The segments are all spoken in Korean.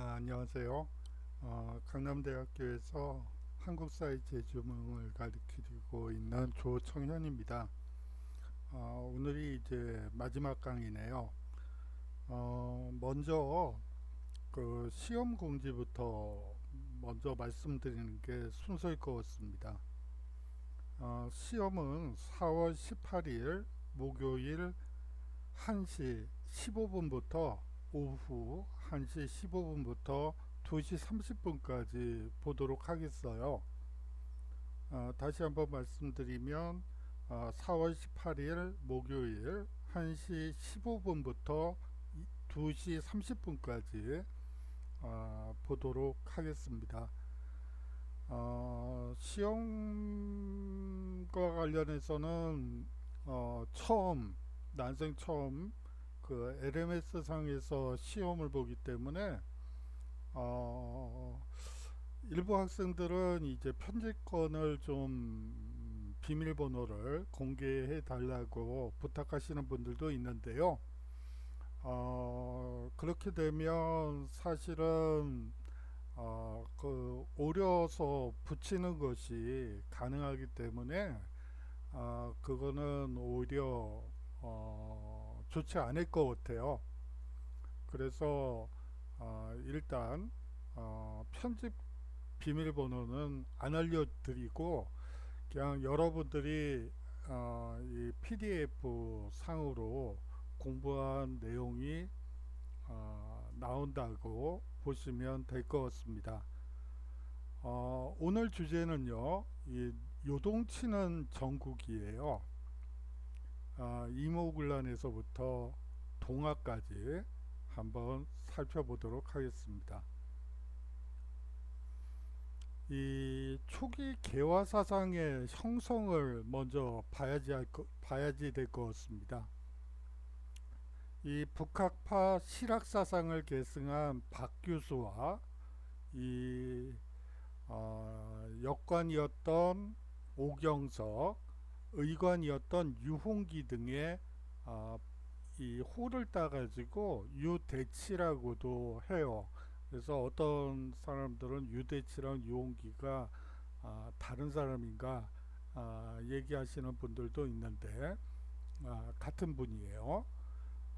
안녕하세요. 강남대학교에서 한국사회 제주명을 가르치고 있는 조청현입니다. 오늘이 이제 마지막 강의네요. 먼저 그 시험 공지부터 먼저 말씀드리는 게 순서일 것 같습니다. 시험은 4월 18일 목요일 1시 15분부터 오후 1시 15분부터 2시 30분까지 보도록 하겠어요. 다시 한번 말씀드리면 4월 18일 목요일 1시 15분부터 2시 30분까지 보도록 하겠습니다. 시험과 관련해서는 난생 처음 그 LMS 상에서 시험을 보기 때문에 어, 일부 학생들은 이제 편집권을 좀 비밀번호를 공개해 달라고 부탁하시는 분들도 있는데요. 그렇게 되면 사실은 그 오려서 붙이는 것이 가능하기 때문에 그거는 오히려 좋지 않을 것 같아요. 그래서 일단 편집 비밀번호는 안 알려드리고 그냥 여러분들이 이 PDF 상으로 공부한 내용이 나온다고 보시면 될 것 같습니다. 오늘 주제는요, 이 요동치는 전국이에요. 이모군란에서부터 동화까지 한번 살펴보도록 하겠습니다. 이 초기 개화 사상의 형성을 먼저 봐야지 될 것 같습니다. 이 북학파 실학 사상을 계승한 박규수와 이 역관이었던 오경석, 의관이었던 유홍기 등의 어, 이 호를 따가지고 유대치라고도 해요. 그래서 어떤 사람들은 유대치랑 유홍기가 다른 사람인가 얘기하시는 분들도 있는데 같은 분이에요.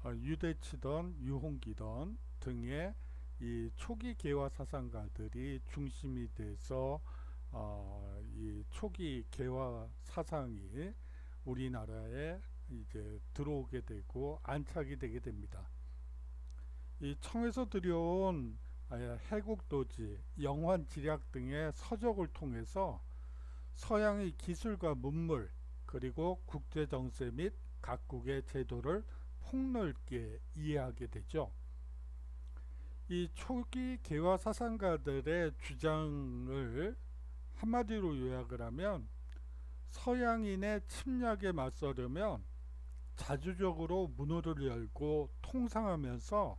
유대치던 유홍기던 등의 이 초기 개화 사상가들이 중심이 돼서 이 초기 개화 사상이 우리나라에 이제 들어오게 되고 안착이 되게 됩니다. 이 청에서 들여온 해국도지, 영환지략 등의 서적을 통해서 서양의 기술과 문물 그리고 국제정세 및 각국의 제도를 폭넓게 이해하게 되죠. 이 초기 개화 사상가들의 주장을 한마디로 요약을 하면 서양인의 침략에 맞서려면 자주적으로 문호를 열고 통상하면서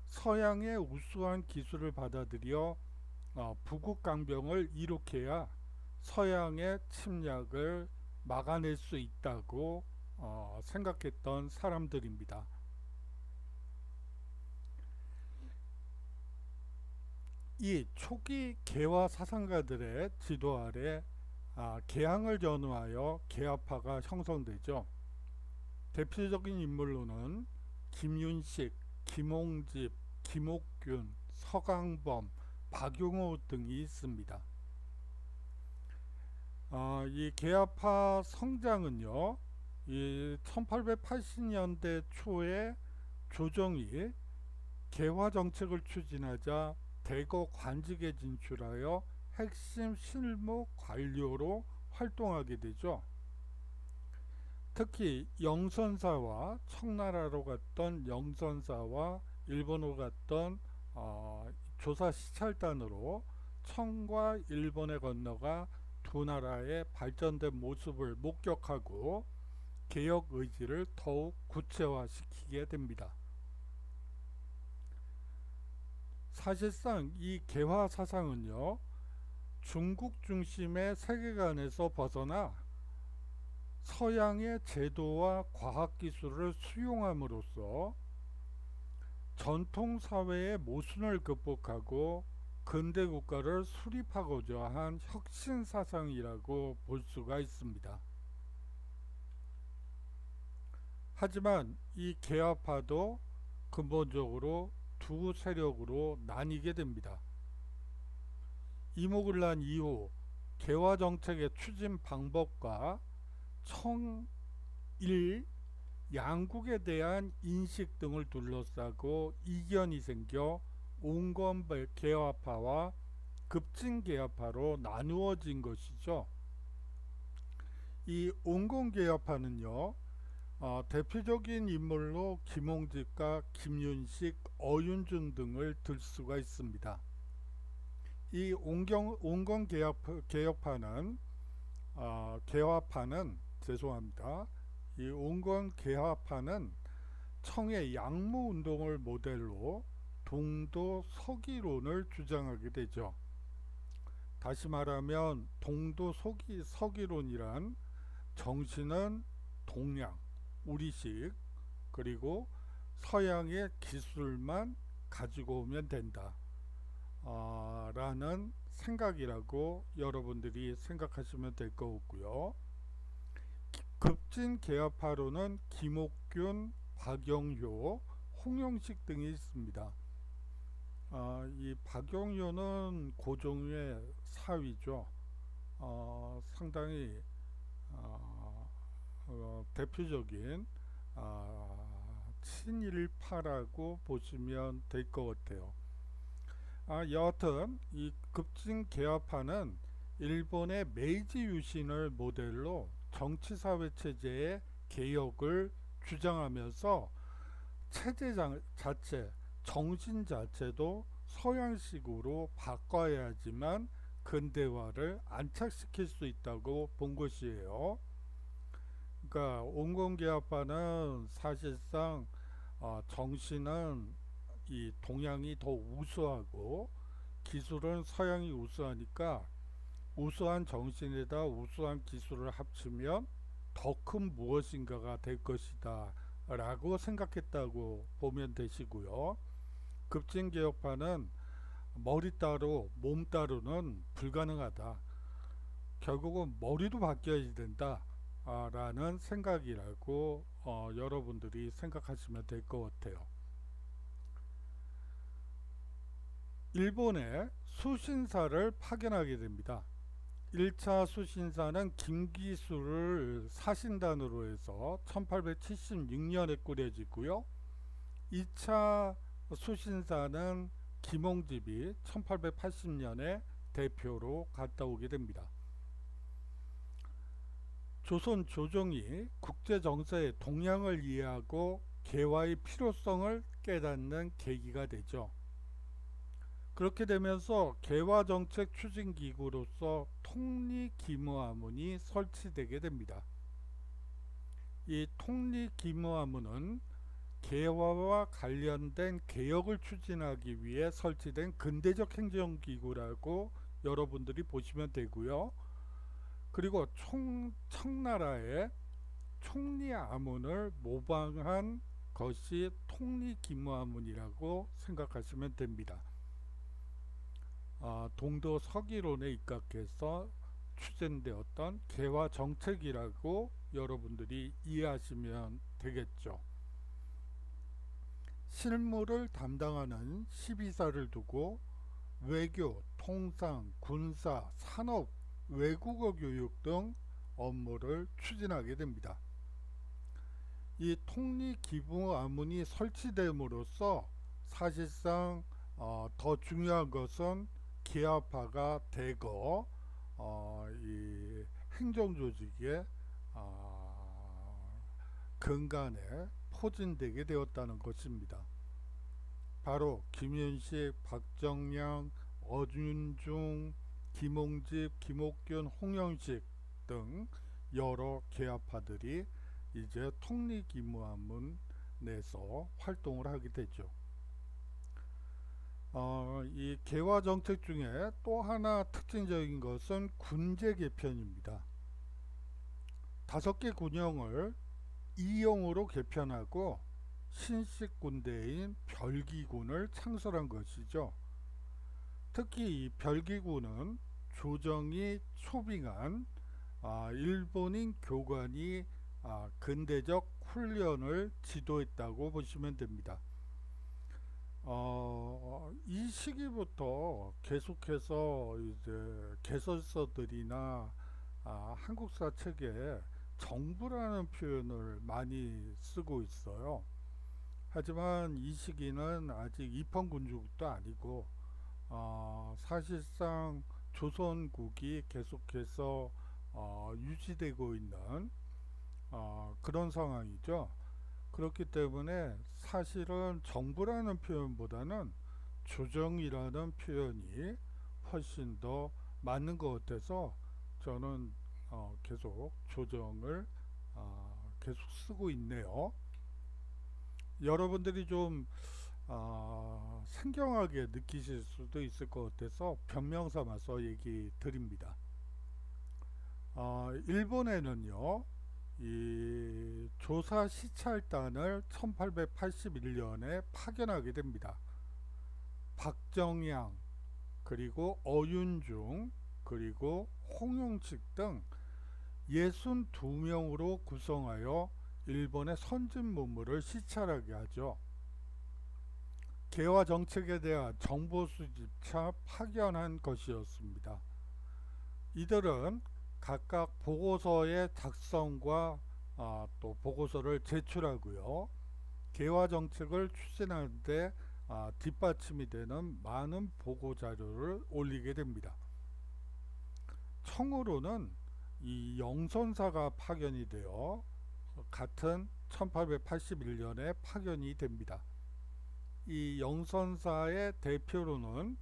서양의 우수한 기술을 받아들여 부국 강병을 일으켜야 서양의 침략을 막아낼 수 있다고 생각했던 사람들입니다. 이 초기 개화 사상가들의 지도 아래 개항을 전후하여 개화파가 형성되죠. 대표적인 인물로는 김윤식, 김홍집, 김옥균, 서강범, 박용호 등이 있습니다. 이 개화파 성장은요, 이 1880년대 초에 조정이 개화 정책을 추진하자 대거 관직에 진출하여 핵심 실무 관료로 활동하게 되죠. 특히 영선사와 청나라로 갔던 영선사와 일본으로 갔던 조사 시찰단으로 청과 일본에 건너가 두 나라의 발전된 모습을 목격하고 개혁 의지를 더욱 구체화시키게 됩니다. 사실상 이 개화 사상은요, 중국 중심의 세계관에서 벗어나 서양의 제도와 과학기술을 수용함으로써 전통 사회의 모순을 극복하고 근대 국가를 수립하고자 한 혁신 사상이라고 볼 수가 있습니다. 하지만 이 개화파도 근본적으로 두 세력으로 나뉘게 됩니다. 이목을 난 이후 개화 정책의 추진 방법과 청일 양국에 대한 인식 등을 둘러싸고 이견이 생겨 온건 개화파와 급진 개화파로 나누어진 것이죠. 이 온건 개화파는요, 대표적인 인물로 김홍집과 김윤식, 어윤준 등을 들 수가 있습니다. 이 온건 개혁파는 개화파는 죄송합니다. 이 온건 개화파는 청의 양무 운동을 모델로 동도 서기론을 주장하게 되죠. 다시 말하면 동도 서기론이란 정신은 동양, 우리식, 그리고 서양의 기술만 가지고 오면 된다 라는 생각이라고 여러분들이 생각하시면 될 것 같고요. 급진 개화파로는 김옥균, 박영효, 홍영식 등이 있습니다. 이 박영효는 고종의 사위죠. 상당히 대표적인 친일파라고 보시면 될 것 같아요. 여하튼 이 급진 개화파는 일본의 메이지 유신을 모델로 정치사회 체제의 개혁을 주장하면서 체제 자체, 정신 자체도 서양식으로 바꿔야지만 근대화를 안착시킬 수 있다고 본 것이에요. 그러니까 온건개화파는 사실상 정신은 이 동양이 더 우수하고 기술은 서양이 우수하니까 우수한 정신에다 우수한 기술을 합치면 더 큰 무엇인가가 될 것이다 라고 생각했다고 보면 되시고요. 급진개혁파는 머리 따로 몸 따로는 불가능하다. 결국은 머리도 바뀌어야 된다 라는 생각이라고 여러분들이 생각하시면 될 것 같아요. 일본에 수신사를 파견하게 됩니다. 1차 수신사는 김기수를 사신단으로 해서 1876년에 꾸려지고요. 2차 수신사는 김홍집이 1880년에 대표로 갔다 오게 됩니다. 조선 조정이 국제정세의 동향을 이해하고 개화의 필요성을 깨닫는 계기가 되죠. 그렇게 되면서 개화정책 추진기구로서 통리기무하문이 설치되게 됩니다. 이 통리기무하문은 개화와 관련된 개혁을 추진하기 위해 설치된 근대적 행정기구라고 여러분들이 보시면 되고요. 그리고 청나라의 총리아문을 모방한 것이 통리기무하문이라고 생각하시면 됩니다. 동도 서기론에 입각해서 추진되었던 개화 정책이라고 여러분들이 이해하시면 되겠죠. 실무를 담당하는 12사를 두고 외교, 통상, 군사, 산업, 외국어 교육 등 업무를 추진하게 됩니다. 이 통리기무하문이 설치됨으로써 사실상 더 중요한 것은 개화파가 대거 이 행정조직의 근간에 포진되게 되었다는 것입니다. 바로 김윤식, 박정량, 어윤중, 김홍집, 김옥균, 홍영식 등 여러 개화파들이 이제 통리기무하문 내에서 활동을 하게 되죠. 이 개화 정책 중에 또 하나 특징적인 것은 군제 개편입니다. 5개 군형을 2형으로 개편하고 신식 군대인 별기군을 창설한 것이죠. 특히 이 별기군은 조정이 초빙한 일본인 교관이 근대적 훈련을 지도했다고 보시면 됩니다. 이 시기부터 계속해서 이제 개설서들이나 한국사 책에 정부라는 표현을 많이 쓰고 있어요. 하지만 이 시기는 아직 입헌군주국도 아니고 사실상 조선국이 계속해서 유지되고 있는 그런 상황이죠. 그렇기 때문에 사실은 정부라는 표현보다는 조정이라는 표현이 훨씬 더 맞는 것 같아서 저는 계속 조정을 계속 쓰고 있네요. 여러분들이 좀 생경하게 느끼실 수도 있을 것 같아서 변명 삼아서 얘기 드립니다. 일본에는요, 이 조사 시찰단을 1881년에 파견하게 됩니다. 박정양, 그리고 어윤중, 그리고 홍용칙 등 62명으로 구성하여 일본의 선진 문물을 시찰하게 하죠. 개화 정책에 대한 정보 수집차 파견한 것이었습니다. 이들은 각각 보고서의 작성과 또 보고서를 제출하고요. 개화 정책을 추진하는데 뒷받침이 되는 많은 보고 자료를 올리게 됩니다. 청으로는 이 영선사가 파견이 되어 같은 1881년에 파견이 됩니다. 이 영선사의 대표로는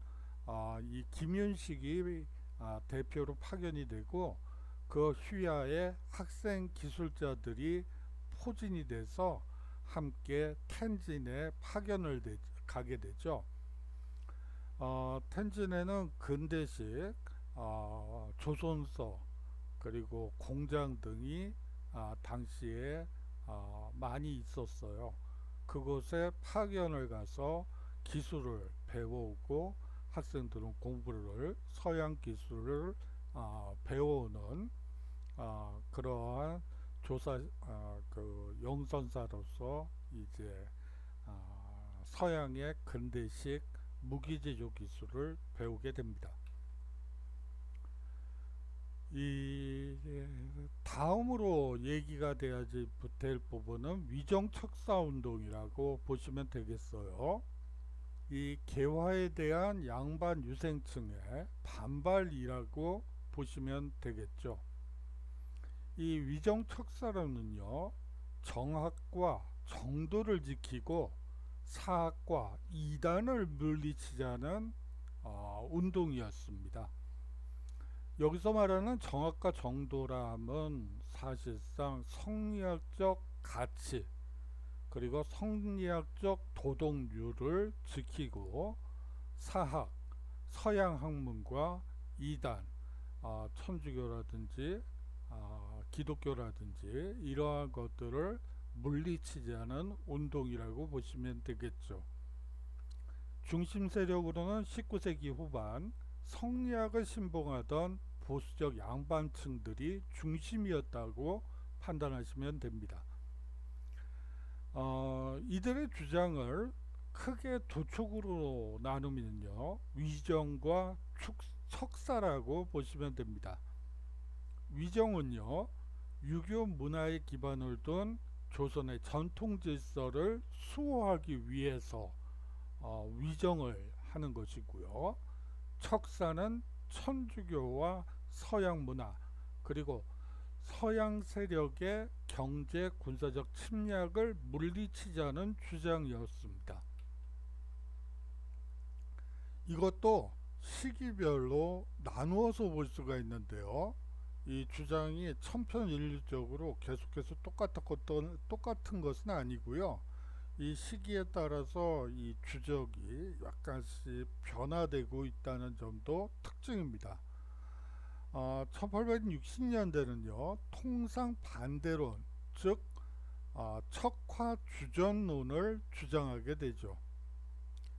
이 김윤식이 대표로 파견이 되고 그 휘하에 학생 기술자들이 포진이 돼서 함께 텐진에 파견을 가게 되죠. 텐진에는 근대식 조선서 그리고 공장 등이 당시에 많이 있었어요. 그곳에 파견을 가서 기술을 배워오고 학생들은 공부를 서양 기술을 배워오는 그러한 조사 그 영선사로서 이제 서양의 근대식 무기제조 기술을 배우게 됩니다. 이 다음으로 얘기가 돼야지 될 부분은 위정척사운동이라고 보시면 되겠어요. 이 개화에 대한 양반 유생층의 반발이라고 보시면 되겠죠. 이 위정척사로는요, 정학과 정도를 지키고 사학과 이단을 물리치자는 운동이었습니다. 여기서 말하는 정학과 정도라 함은 사실상 성리학적 가치 그리고 성리학적 도덕률을 지키고 사학, 서양 학문과 이단, 천주교라든지 기독교라든지 이러한 것들을 물리치자는 운동이라고 보시면 되겠죠. 중심 세력으로는 19세기 후반 성리학을 신봉하던 보수적 양반층들이 중심이었다고 판단하시면 됩니다. 이들의 주장을 크게 두 축으로 나누면요, 위정과 척사라고 보시면 됩니다. 위정은요, 유교 문화에 기반을 둔 조선의 전통 질서를 수호하기 위해서 위정을 하는 것이고요. 척사는 천주교와 서양 문화 그리고 서양 세력의 경제 군사적 침략을 물리치자는 주장이었습니다. 이것도 시기별로 나누어서 볼 수가 있는데요. 이 주장이 천편일률적으로 계속해서 똑같은 것은 아니고요. 이 시기에 따라서 이 주적이 약간씩 변화되고 있다는 점도 특징입니다. 1860년대는요 통상 반대론, 즉 척화 주전론을 주장하게 되죠.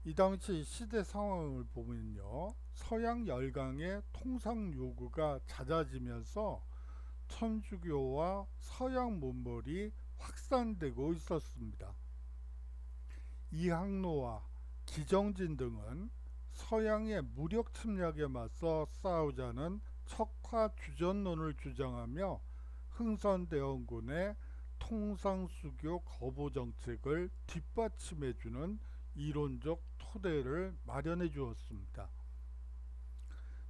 이 당시 시대 상황을 보면요, 서양 열강의 통상 요구가 잦아지면서 천주교와 서양 문물이 확산되고 있었습니다. 이항로와 기정진 등은 서양의 무력 침략에 맞서 싸우자는 척화 주전론을 주장하며 흥선대원군의 통상수교 거부 정책을 뒷받침해주는 이론적 토대를 마련해 주었습니다.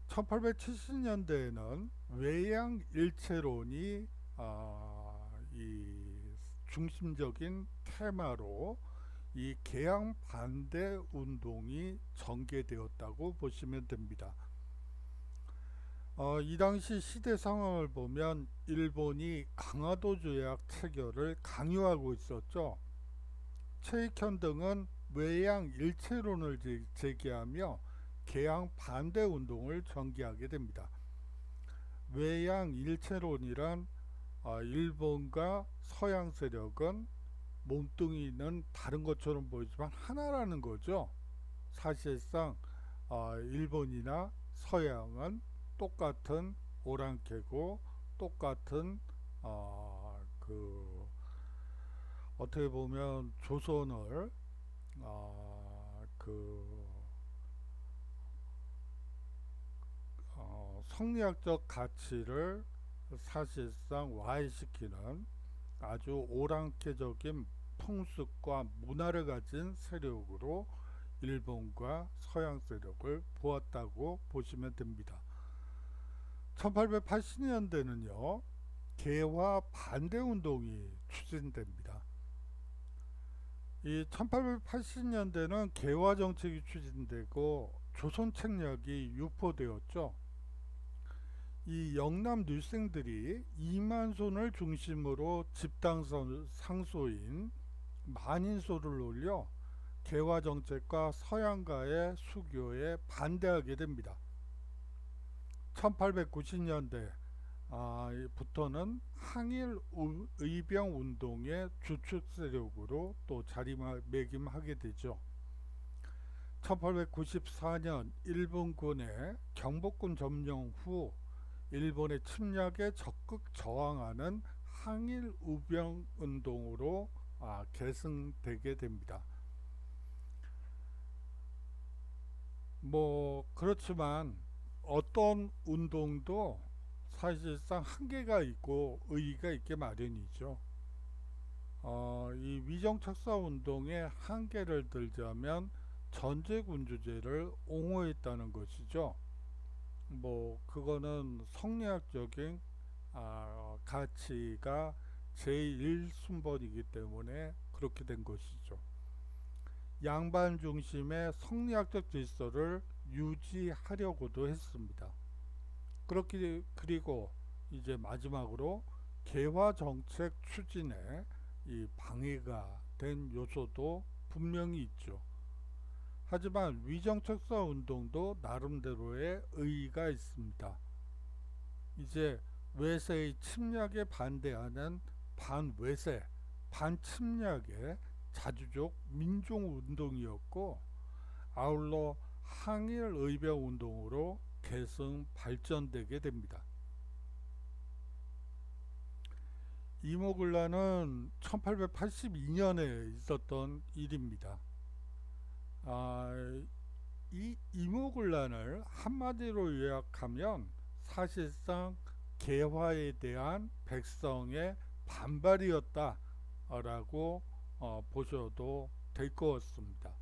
1870년대에는 외양일체론이 이 중심적인 테마로 이 개항 반대 운동이 전개되었다고 보시면 됩니다. 이 당시 시대 상황을 보면 일본이 강화도 조약 체결을 강요하고 있었죠. 최익현 등은 외양 일체론을 제기하며 개항 반대 운동을 전개하게 됩니다. 외양 일체론이란 일본과 서양 세력은 몸뚱이는 다른 것처럼 보이지만 하나라는 거죠. 사실상 일본이나 서양은 똑같은 오랑캐고 똑같은 어떻게 보면 조선을 성리학적 가치를 사실상 와해시키는 아주 오랑캐적인 풍습과 문화를 가진 세력으로 일본과 서양 세력을 보았다고 보시면 됩니다. 1880년대는요, 개화 반대 운동이 추진됩니다. 이 1880년대는 개화 정책이 추진되고 조선 책략이 유포되었죠. 이 영남女생들이 이만손을 중심으로 집단 상소인 만인소를 올려 개화 정책과 서양가의 수교에 반대하게 됩니다. 1890년대 부터는 항일 의병 운동의 주축 세력으로 또 자리매김하게 되죠. 1894년 일본군의 경복궁 점령 후 일본의 침략에 적극 저항하는 항일 의병 운동으로 계승되게 됩니다. 그렇지만 어떤 운동도 사실상 한계가 있고 의의가 있게 마련이죠. 이 위정척사 운동의 한계를 들자면 전제군주제를 옹호했다는 것이죠. 그거는 성리학적인 가치가 제1순번이기 때문에 그렇게 된 것이죠. 양반 중심의 성리학적 질서를 유지하려고도 했습니다. 그리고 이제 마지막으로 개화 정책 추진에 이 방해가 된 요소도 분명히 있죠. 하지만 위정척사 운동도 나름대로의 의의가 있습니다. 이제 외세의 침략에 반대하는 반외세, 반침략의 자주적 민족운동이었고, 아울러 항일 의병 운동으로 계승 발전되게 됩니다. 이모군란은 1882년에 있었던 일입니다. 이 이모군란을 한마디로 요약하면 사실상 개화에 대한 백성의 반발이었다라고 보셔도 될 것 같습니다.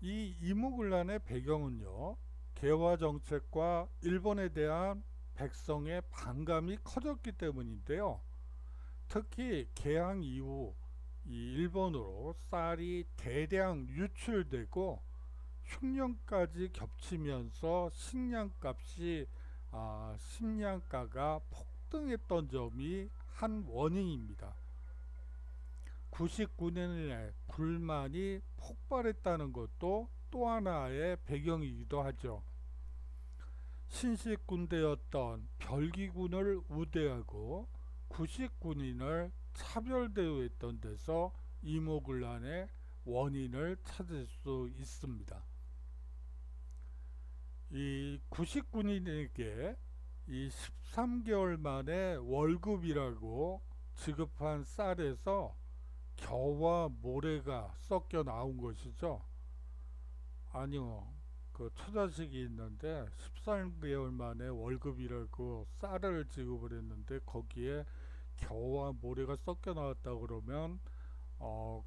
이 이모군란의 배경은요, 개화 정책과 일본에 대한 백성의 반감이 커졌기 때문인데요. 특히 개항 이후 이 일본으로 쌀이 대량 유출되고 흉년까지 겹치면서 식량가가 폭등했던 점이 한 원인입니다. 99년에 불만이 폭발했다는 것도 또 하나의 배경이기도 하죠. 신식군대였던 별기군을 우대하고 구식군인을 차별되어 있던 데서 이모군란의 원인을 찾을 수 있습니다. 이 구식군인에게 이 13개월 만에 월급이라고 지급한 쌀에서 겨와 모래가 섞여 나온 것이죠. 아니요. 그 처자식이 있는데 13개월 만에 월급이라고 쌀을 지급을 했는데 거기에 겨와 모래가 섞여 나왔다 그러면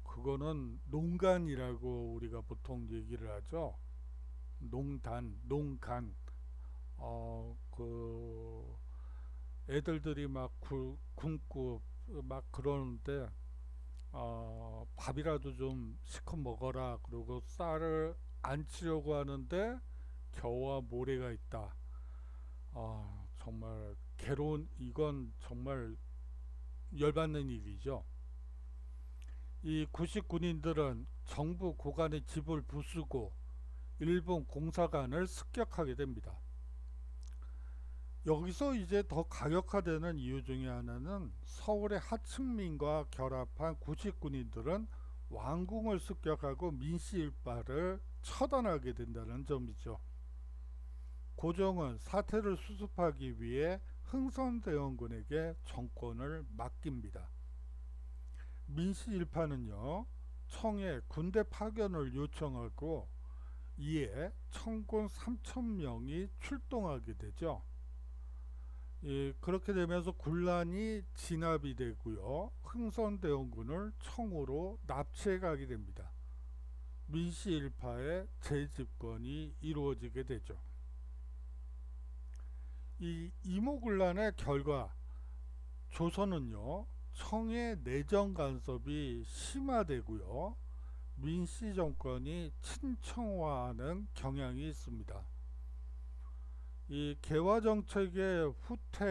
그거는 농간이라고 우리가 보통 얘기를 하죠. 농단, 농간. 그 애들들이 막 굶고 막 그러는데 밥이라도 좀 시커 먹어라. 그리고 쌀을 안 치려고 하는데 겨와 모래가 있다. 정말 괴로운, 이건 정말 열받는 일이죠. 이 구식 군인들은 정부 고관의 집을 부수고 일본 공사관을 습격하게 됩니다. 여기서 이제 더 가격화되는 이유 중에 하나는 서울의 하층민과 결합한 구식군인들은 왕궁을 습격하고 민씨 일파를 처단하게 된다는 점이죠. 고종은 사태를 수습하기 위해 흥선대원군에게 정권을 맡깁니다. 민씨 일파는요, 청에 군대 파견을 요청하고 이에 청군 3,000명이 출동하게 되죠. 그렇게 되면서 군란이 진압이 되고요. 흥선대원군을 청으로 납치해 가게 됩니다. 민씨 일파의 재집권이 이루어지게 되죠. 이 이모군란의 결과 조선은요, 청의 내정 간섭이 심화되고요. 민씨 정권이 친청화하는 경향이 있습니다. 이 개화 정책의 후퇴,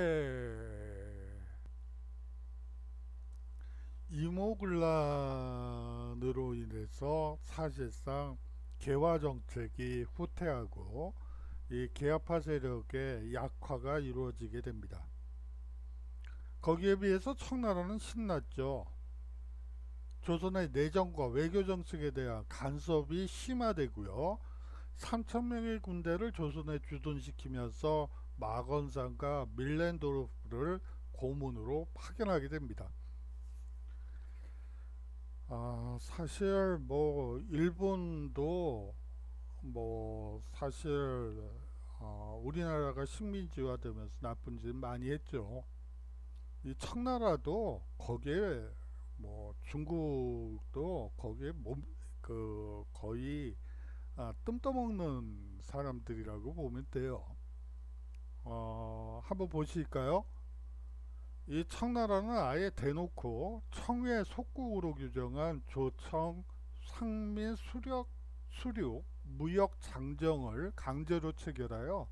이모군란으로 인해서 사실상 개화 정책이 후퇴하고 이 개화파 세력의 약화가 이루어지게 됩니다. 거기에 비해서 청나라는 신났죠. 조선의 내정과 외교 정책에 대한 간섭이 심화되고요. 3,000명의 군대를 조선에 주둔시키면서 마건산과 밀렌도르프를 고문으로 파견하게 됩니다. 사실 뭐 일본도 뭐 사실 우리나라가 식민지화되면서 나쁜 짓 많이 했죠. 이 청나라도 거기에 뭐 중국도 거기에 거의 뜸 떠먹는 사람들이라고 보면 돼요. 한번 보실까요? 이 청나라는 아예 대놓고 청의 속국으로 규정한 조청 상민 수륙 무역 장정을 강제로 체결하여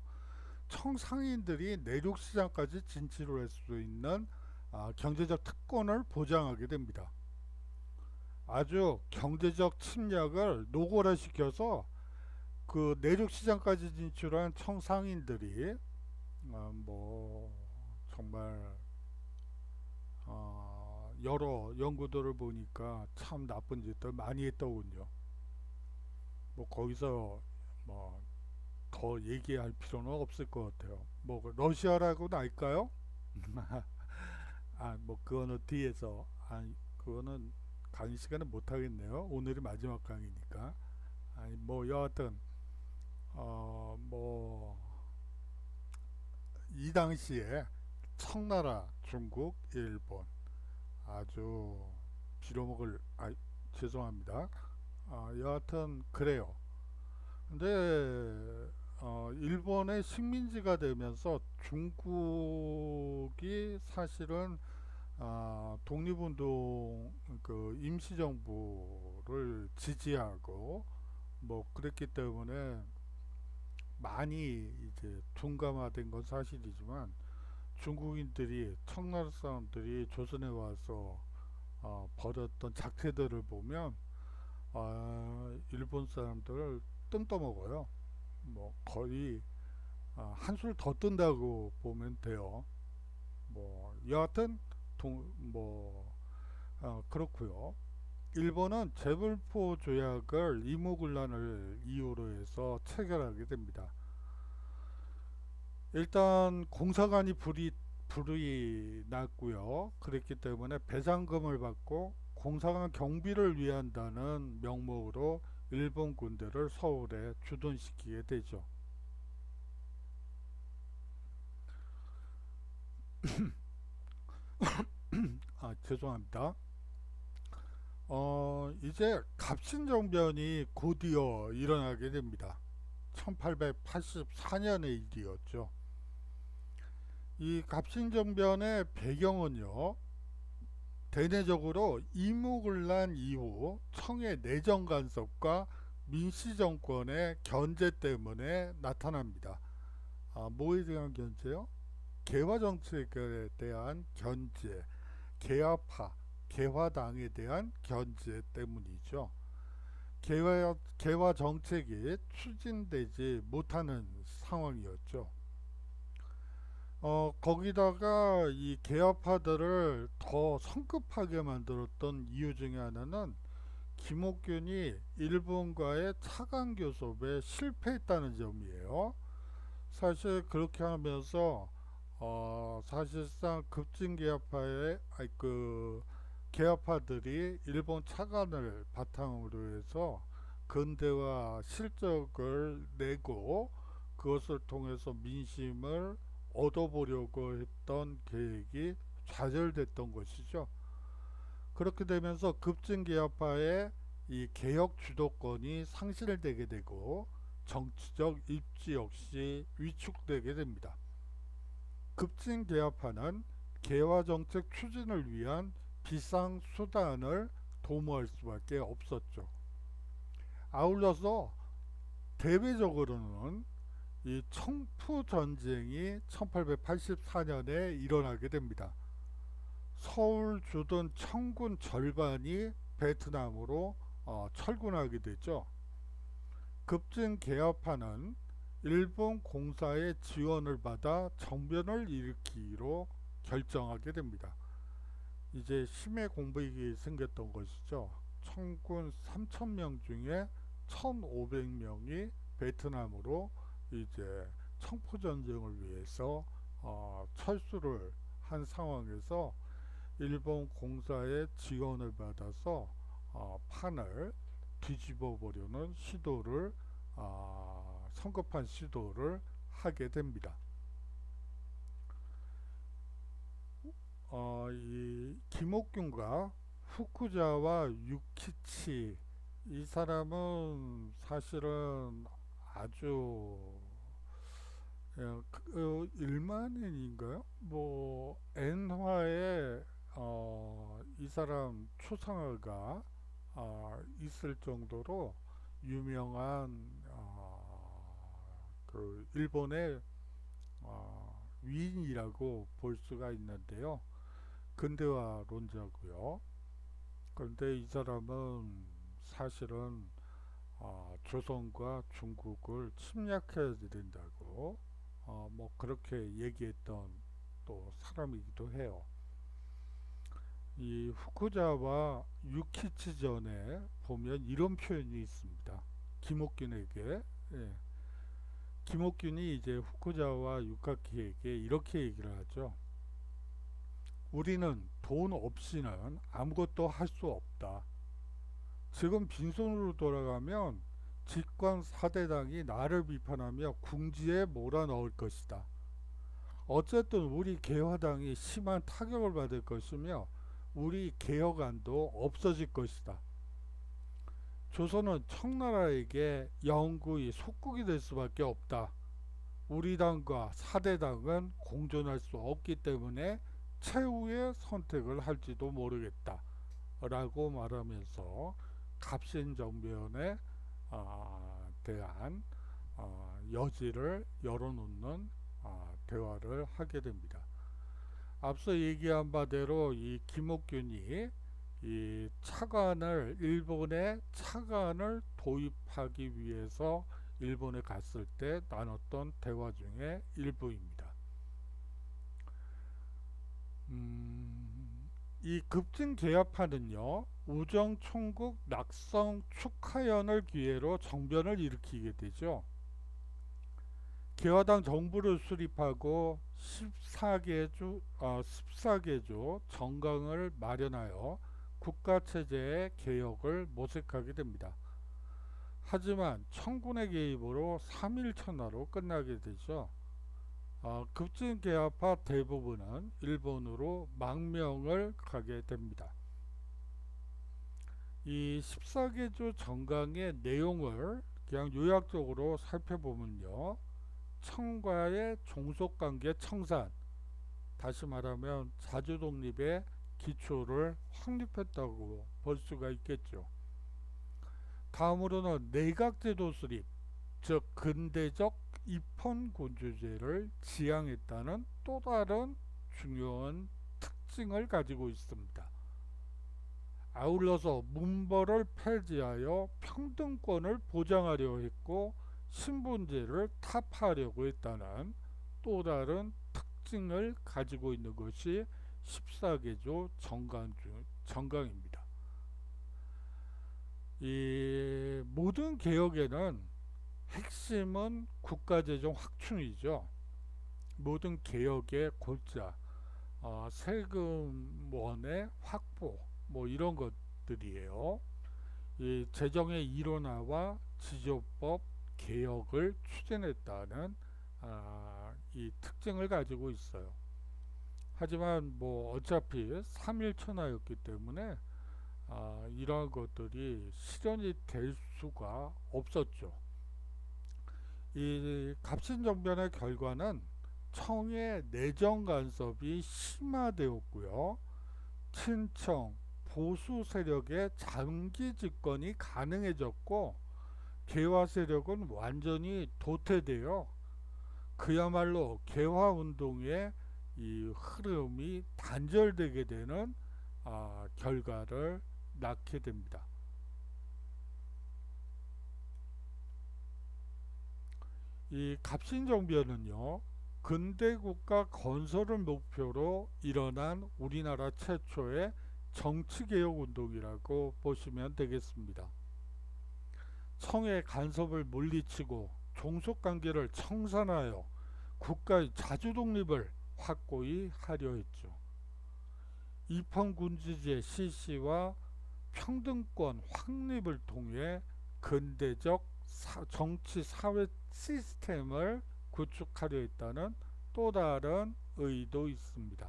청상인들이 내륙 시장까지 진출을 할 수 있는 경제적 특권을 보장하게 됩니다. 아주 경제적 침략을 노골화시켜서 그 내륙 시장까지 진출한 청상인들이 뭐 정말 여러 연구들을 보니까 참 나쁜 짓들 많이 했더군요. 뭐 거기서 뭐 더 얘기할 필요는 없을 것 같아요. 뭐 러시아라고는 알까요? 뭐 그거는 뒤에서 그거는 강의 시간에 못 하겠네요. 오늘이 마지막 강의니까. 뭐 여하튼 뭐 이 당시에 청나라, 중국, 일본 아주 빌어먹을 죄송합니다. 여하튼 그래요. 근데 일본의 식민지가 되면서 중국이 사실은 독립운동 그 임시정부를 지지하고 뭐 그랬기 때문에 많이 이제 둔감화된 건 사실이지만 중국인들이 청나라 사람들이 조선에 와서 벌였던 작태들을 보면 일본 사람들을 뜸떠먹어요. 뭐 거의 한술 더 뜬다고 보면 돼요. 뭐 여하튼 뭐 그렇고요. 일본은 제불포 조약을 이모군란을 이유로 해서 체결하게 됩니다. 일단 공사관이 불이 났고요. 그랬기 때문에 배상금을 받고 공사관 경비를 위한다는 명목으로 일본 군대를 서울에 주둔시키게 되죠. 죄송합니다. 이제 갑신정변이 곧이어 일어나게 됩니다. 1884년의 일이었죠. 이 갑신정변의 배경은요, 대내적으로 이무군란 이후 청의 내정 간섭과 민씨 정권의 견제 때문에 나타납니다. 뭐에 대한 견제요? 개화 정책에 대한 견제, 개화파, 개화당에 대한 견제 때문이죠. 개화 정책이 추진되지 못하는 상황이었죠. 거기다가 이 개화파들을 더 성급하게 만들었던 이유 중에 하나는 김옥균이 일본과의 차관 교섭에 실패했다는 점이에요. 사실 그렇게 하면서 사실상 급진 개화파의 개화파들이 일본 차관을 바탕으로 해서 근대화 실적을 내고 그것을 통해서 민심을 얻어보려고 했던 계획이 좌절됐던 것이죠. 그렇게 되면서 급진개혁파의 이 개혁 주도권이 상실되게 되고 정치적 입지 역시 위축되게 됩니다. 급진개혁파는 개화정책 추진을 위한 비상수단을 도모할 수밖에 없었죠. 아울러서 대외적으로는 이 청푸 전쟁이 1884년에 일어나게 됩니다. 서울 주둔 청군 절반이 베트남으로 철군하게 되죠. 급진 개업파는 일본 공사의 지원을 받아 정변을 일으키기로 결정하게 됩니다. 이제 심해 공백이 생겼던 것이죠. 청군 3,000명 중에 1,500명이 베트남으로 이제 청포 전쟁을 위해서 철수를 한 상황에서 일본 공사의 지원을 받아서 판을 뒤집어 보려는 시도를 성급한 시도를 하게 됩니다. 이 김옥균과 후쿠자와 유키치 이 사람은 사실은 아주 일만인인가요? 뭐 엔화에 이 사람 초상화가 있을 정도로 유명한 그 일본의 위인이라고 볼 수가 있는데요. 근대화론자고요. 그런데 이 사람은 사실은 조선과 중국을 침략해야 된다고 뭐 그렇게 얘기했던 또 사람이기도 해요. 이 후쿠자와 유키치전에 보면 이런 표현이 있습니다. 김옥균에게 김옥균이 이제 후쿠자와 유카키에게 이렇게 얘기를 하죠. 우리는 돈 없이는 아무것도 할 수 없다. 지금 빈손으로 돌아가면 집권 4대당이 나를 비판하며 궁지에 몰아넣을 것이다. 어쨌든 우리 개화당이 심한 타격을 받을 것이며 우리 개혁안도 없어질 것이다. 조선은 청나라에게 영구히 속국이 될 수밖에 없다. 우리 당과 4대당은 공존할 수 없기 때문에 최후의 선택을 할지도 모르겠다. 라고 말하면서 갑신정변에 대한 여지를 열어놓는 대화를 하게 됩니다. 앞서 얘기한 바대로 이 김옥균이 이 차관을 일본의 차관을 도입하기 위해서 일본에 갔을 때 나눴던 대화 중에 일부입니다. 이 급진 개화파는요, 우정 총국 낙성 축하연을 기회로 정변을 일으키게 되죠. 개화당 정부를 수립하고 14개조 정강을 마련하여 국가체제의 개혁을 모색하게 됩니다. 하지만 청군의 개입으로 3.1천하로 끝나게 되죠. 급진 개화파 대부분은 일본으로 망명을 가게 됩니다. 이 14개조 정강의 내용을 그냥 요약적으로 살펴보면요. 청과의 종속관계 청산, 다시 말하면 자주독립의 기초를 확립했다고 볼 수가 있겠죠. 다음으로는 내각제도 수립, 즉 근대적 입헌군주제를 지향했다는 또 다른 중요한 특징을 가지고 있습니다. 아울러서 문벌을 폐지하여 평등권을 보장하려 했고 신분제를 타파하려고 했다는 또 다른 특징을 가지고 있는 것이 14개조 정강입니다. 이 모든 개혁에는 핵심은 국가재정 확충이죠. 모든 개혁의 골자, 세금원의 확보, 뭐 이런 것들이에요. 이 재정의 일원화와 지조법 개혁을 추진했다는 이 특징을 가지고 있어요. 하지만 뭐 어차피 3.1천하였기 때문에 이러한 것들이 실현이 될 수가 없었죠. 이 갑신정변의 결과는 청의 내정 간섭이 심화되었고요. 친청, 보수 세력의 장기 집권이 가능해졌고 개화 세력은 완전히 도태되어 그야말로 개화 운동의 이 흐름이 단절되게 되는 결과를 낳게 됩니다. 이 갑신정변은요, 근대국가 건설을 목표로 일어난 우리나라 최초의 정치개혁 운동이라고 보시면 되겠습니다. 청의 간섭을 물리치고 종속관계를 청산하여 국가의 자주독립을 확고히 하려 했죠. 입헌군주제 실시와 평등권 확립을 통해 근대적 정치 사회 시스템을 구축하려 했다는 또 다른 의도 있습니다.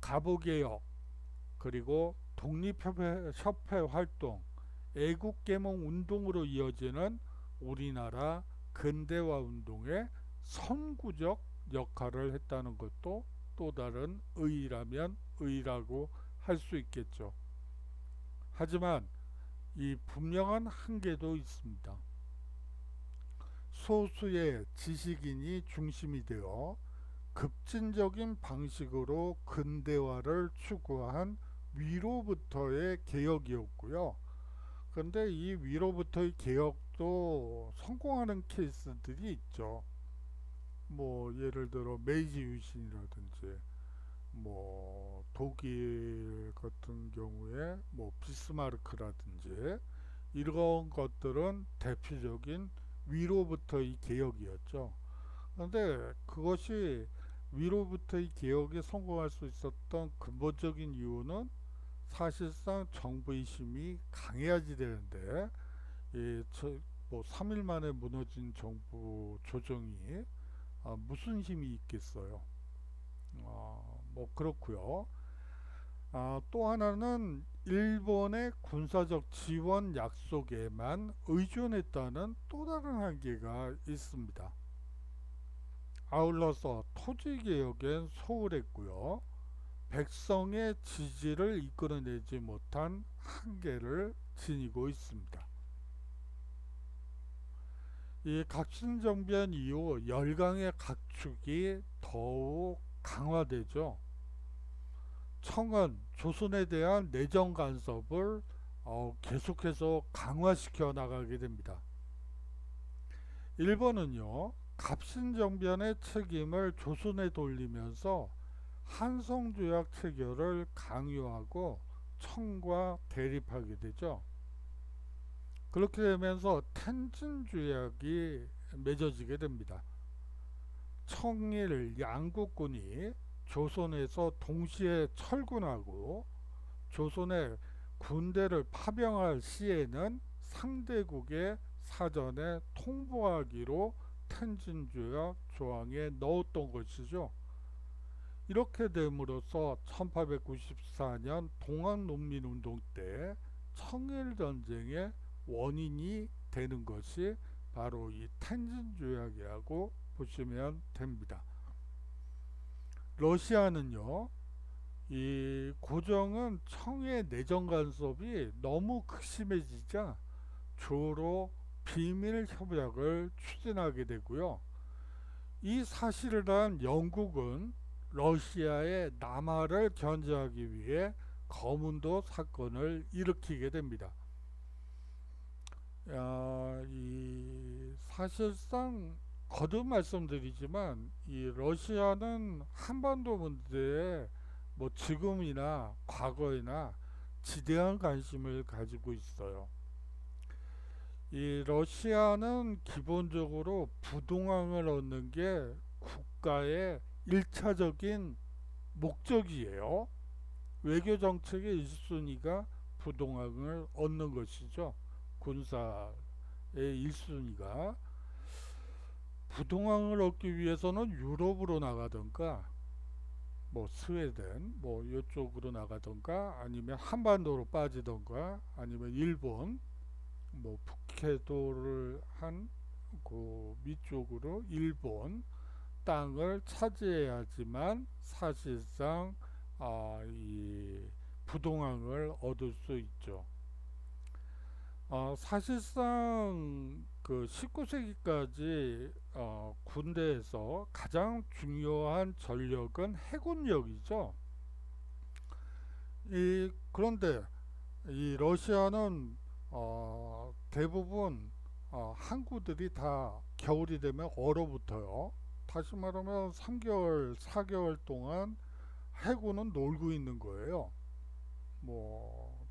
가부개혁, 그리고 독립협회 활동, 애국계몽 운동으로 이어지는 우리나라 근대화 운동의 선구적 역할을 했다는 것도 또 다른 의의라면 의의라고 할 수 있겠죠. 하지만 이 분명한 한계도 있습니다. 소수의 지식인이 중심이 되어 급진적인 방식으로 근대화를 추구한 위로부터의 개혁이었고요. 그런데 이 위로부터의 개혁도 성공하는 케이스들이 있죠. 뭐 예를 들어 메이지 유신이라든지 뭐 독일 같은 경우에 뭐 비스마르크라든지 이런 것들은 대표적인 위로부터의 개혁이었죠. 그런데 그것이 위로부터의 개혁에 성공할 수 있었던 근본적인 이유는 사실상 정부의 힘이 강해야지 되는데 뭐 3일 만에 무너진 정부 조정이 무슨 힘이 있겠어요. 뭐 그렇고요. 또 하나는 일본의 군사적 지원 약속에만 의존했다는 또 다른 한계가 있습니다. 아울러서 토지개혁엔 소홀했고요. 백성의 지지를 이끌어내지 못한 한계를 지니고 있습니다. 이 갑신정변 이후 열강의 각축이 더욱 강화되죠. 청은 조선에 대한 내정 간섭을 계속해서 강화시켜 나가게 됩니다. 일본은요, 갑신정변의 책임을 조선에 돌리면서 한성조약 체결을 강요하고 청과 대립하게 되죠. 그렇게 되면서 텐진조약이 맺어지게 됩니다. 청일 양국군이 조선에서 동시에 철군하고 조선의 군대를 파병할 시에는 상대국의 사전에 통보하기로 텐진조약 조항에 넣었던 것이죠. 이렇게 됨으로써 1894년 동학농민운동 때 청일전쟁의 원인이 되는 것이 바로 이 텐진조약이라고 보시면 됩니다. 러시아는요, 이 고종은 청의 내정 간섭이 너무 극심해지자 조로 비밀 협약을 추진하게 되고요. 이 사실을 한 영국은 러시아의 남하를 견제하기 위해 거문도 사건을 일으키게 됩니다. 사실상 거듭 말씀드리지만 이 러시아는 한반도 문제에 뭐 지금이나 과거에나 지대한 관심을 가지고 있어요. 이 러시아는 기본적으로 부동항을 얻는 게 국가의 일차적인 목적이에요. 외교 정책의 1순위가 부동항을 얻는 것이죠. 군사의 1순위가. 부동항을 얻기 위해서는 유럽으로 나가던가 뭐 스웨덴 뭐 이쪽으로 나가던가 아니면 한반도로 빠지던가 아니면 일본 뭐 북해도를 한 그 밑쪽으로 일본 땅을 차지해야지만 사실상 이 부동항을 얻을 수 있죠. 사실상 그 19세기까지 군대에서 가장 중요한 전력은 해군력이죠. 그런데 이 러시아는 대부분 항구들이 다 겨울이 되면 얼어붙어요. 다시 말하면 3개월, 4개월 동안 해군은 놀고 있는 거예요. 뭐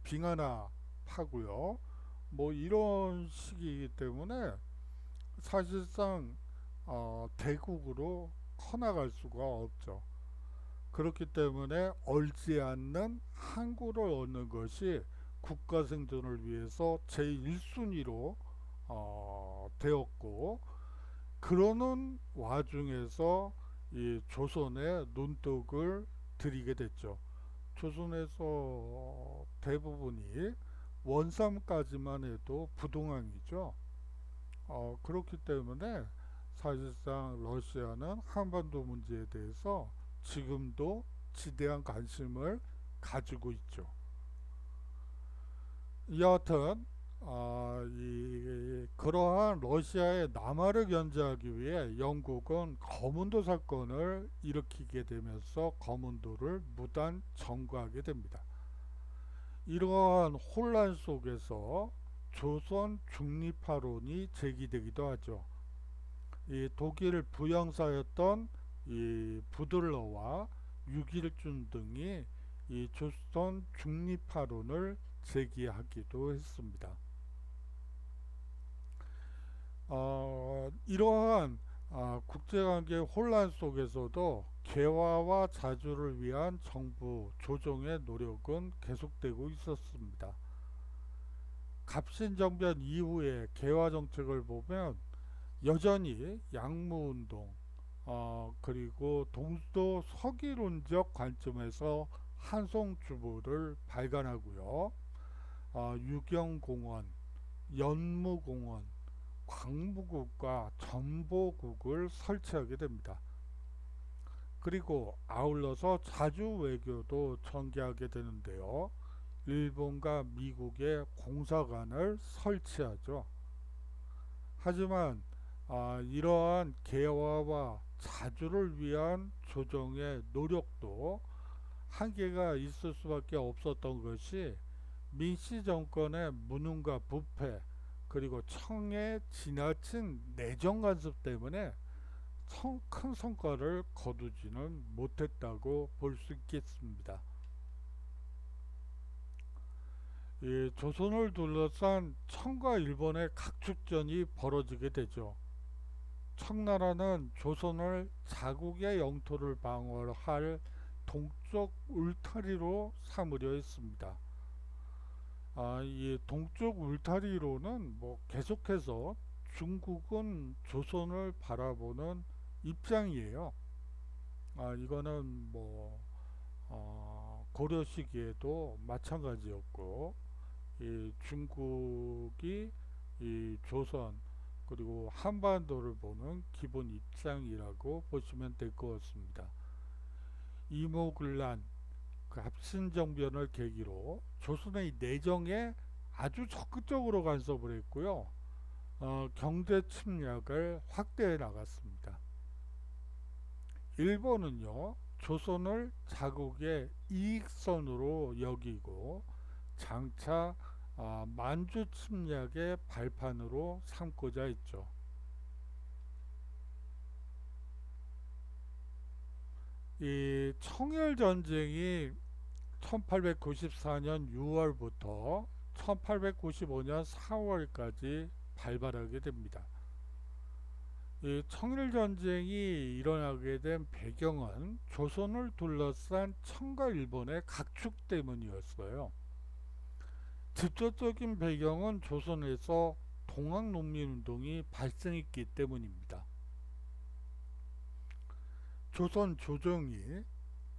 빙하나 파고요. 뭐 이런 식이기 때문에 사실상 대국으로 커나갈 수가 없죠. 그렇기 때문에 얼지 않는 항구를 얻는 것이 국가 생존을 위해서 제1순위로 되었고, 그러는 와중에서 이 조선에 눈독을 들이게 됐죠. 조선에서 대부분이 원삼까지만 해도 부동항이죠. 그렇기 때문에 사실상 러시아는 한반도 문제에 대해서 지금도 지대한 관심을 가지고 있죠. 여하튼 그러한 러시아의 남하를 견제하기 위해 영국은 거문도 사건을 일으키게 되면서 거문도를 무단 점거하게 됩니다. 이러한 혼란 속에서 조선 중립화론이 제기되기도 하죠. 이 독일 부영사였던 이 부들러와 유길준 등이 이 조선 중립화론을 제기하기도 했습니다. 이러한 국제관계 혼란 속에서도 개화와 자주를 위한 정부 조정의 노력은 계속되고 있었습니다. 갑신정변 이후의 개화 정책을 보면 여전히 양무운동 그리고 동수도 서기론적 관점에서 한송주부를 발간하고요. 유경공원, 연무공원, 광무국과 전보국을 설치하게 됩니다. 그리고 아울러서 자주 외교도 전개하게 되는데요. 일본과 미국의 공사관을 설치하죠. 하지만 이러한 개화와 자주를 위한 조정의 노력도 한계가 있을 수밖에 없었던 것이 민씨 정권의 무능과 부패 그리고 청의 지나친 내정 간섭 때문에 큰 성과를 거두지는 못했다고 볼 수 있겠습니다. 이 조선을 둘러싼 청과 일본의 각축전이 벌어지게 되죠. 청나라는 조선을 자국의 영토를 방어할 동쪽 울타리로 삼으려 했습니다. 이 동쪽 울타리로는 뭐 계속해서 중국은 조선을 바라보는 입장이에요. 이거는 뭐 고려 시기에도 마찬가지였고, 이 중국이 이 조선 그리고 한반도를 보는 기본 입장이라고 보시면 될 것 같습니다. 이모군란 그 합신정변을 계기로 조선의 내정에 아주 적극적으로 간섭을 했고요. 경제 침략을 확대해 나갔습니다. 일본은요, 조선을 자국의 이익선으로 여기고 장차 만주 침략의 발판으로 삼고자 했죠. 이 청일 전쟁이 1894년 6월부터 1895년 4월까지 발발하게 됩니다. 이 청일 전쟁이 일어나게 된 배경은 조선을 둘러싼 청과 일본의 각축 때문이었어요. 직접적인 배경은 조선에서 동학농민운동이 발생했기 때문입니다. 조선 조정이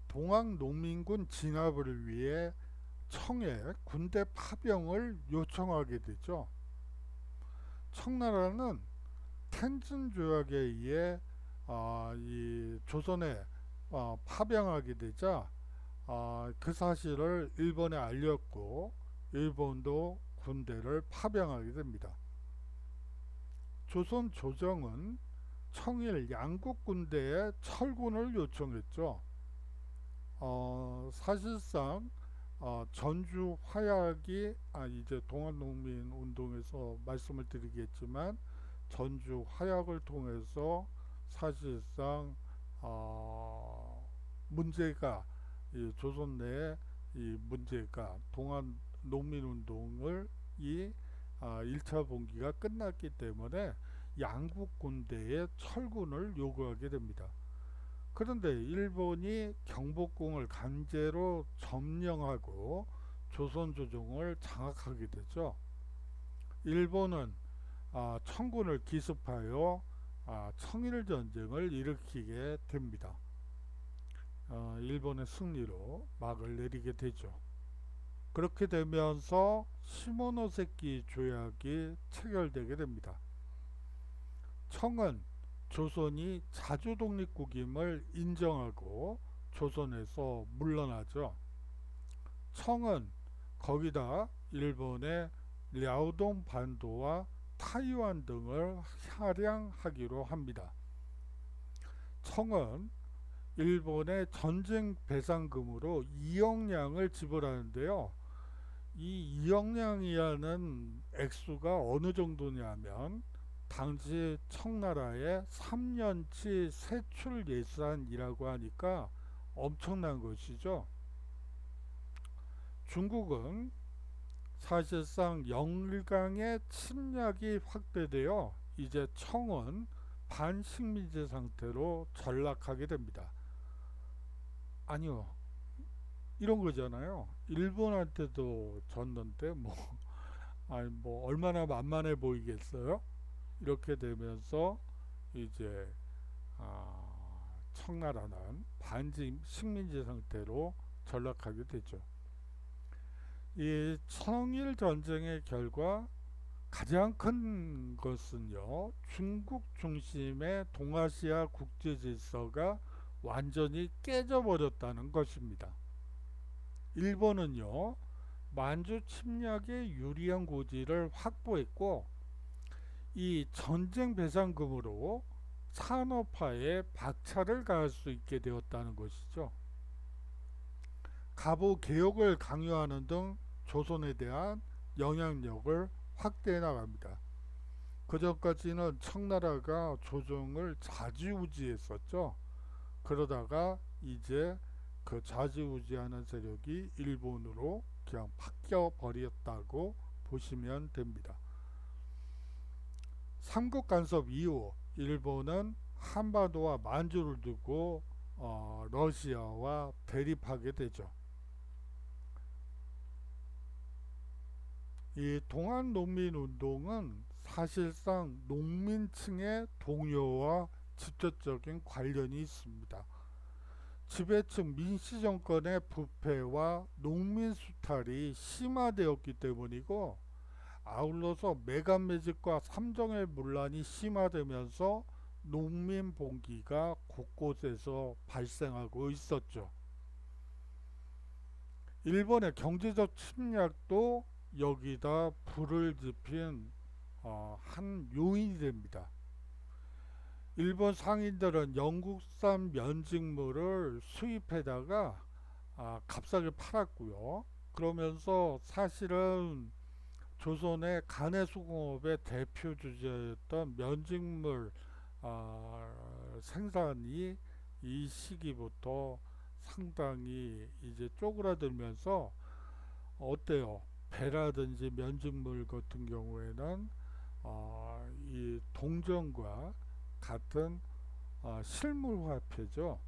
동학농민군 진압을 위해 청에 군대 파병을 요청하게 되죠. 청나라는 텐진 조약에 의해 이 조선에 파병하게 되자 그 사실을 일본에 알렸고 일본도 군대를 파병하게 됩니다. 조선 조정은 청일 양국 군대에 철군을 요청했죠. 사실상 전주 화약이 이제 동학농민 운동에서 말씀을 드리겠지만 전주 화약을 통해서 사실상 문제가 이 조선 내에 이 문제가 동학농민운동을 이 1차 분기가 끝났기 때문에 양국 군대의 철군을 요구하게 됩니다. 그런데 일본이 경복궁을 강제로 점령하고 조선 조정을 장악하게 되죠. 일본은 청군을 기습하여 청일 전쟁을 일으키게 됩니다. 일본의 승리로 막을 내리게 되죠. 그렇게 되면서 시모노세키 조약이 체결되게 됩니다. 청은 조선이 자주 독립국임을 인정하고 조선에서 물러나죠. 청은 거기다 일본의 랴오동 반도와 타이완 등을 할양하기로 합니다. 청은 일본의 전쟁 배상금으로 2억량을 지불하는데요. 이 2억량이라는 액수가 어느 정도냐면 당시 청나라의 3년치 세출 예산이라고 하니까 엄청난 것이죠. 중국은 사실상 영일강의 침략이 확대되어 이제 청은 반식민지 상태로 전락하게 됩니다. 아니요, 이런 거잖아요. 일본한테도 졌는데 뭐 얼마나 만만해 보이겠어요? 이렇게 되면서 이제 청나라는 반식민지 상태로 전락하게 되죠. 이 청일 전쟁의 결과 가장 큰 것은요, 중국 중심의 동아시아 국제 질서가 완전히 깨져버렸다는 것입니다. 일본은요, 만주 침략에 유리한 고지를 확보했고 이 전쟁 배상금으로 산업화에 박차를 가할 수 있게 되었다는 것이죠. 가부 개혁을 강요하는 등 조선에 대한 영향력을 확대해 나갑니다. 그전까지는 청나라가 조정을 좌지우지했었죠. 그러다가 이제 그 좌지우지하는 세력이 일본으로 그냥 바뀌어 버렸다고 보시면 됩니다. 삼국 간섭 이후 일본은 한반도와 만주를 두고 러시아와 대립하게 되죠. 이 동학농민운동은 사실상 농민층의 동요와 직접적인 관련이 있습니다. 지배층 민씨정권의 부패와 농민 수탈이 심화되었기 때문이고, 아울러서 매간매직과 삼정의 문란이 심화되면서 농민 봉기가 곳곳에서 발생하고 있었죠. 일본의 경제적 침략도 여기다 불을 지핀 한 요인이 됩니다. 일본 상인들은 영국산 면직물을 수입해다가 값싸게 팔았고요. 그러면서 사실은 조선의 가내수공업의 대표 주제였던 면직물 생산이 이 시기부터 상당히 이제 쪼그라들면서 어때요? 배라든지 면직물 같은 경우에는 이 동전과 같은 실물화폐죠.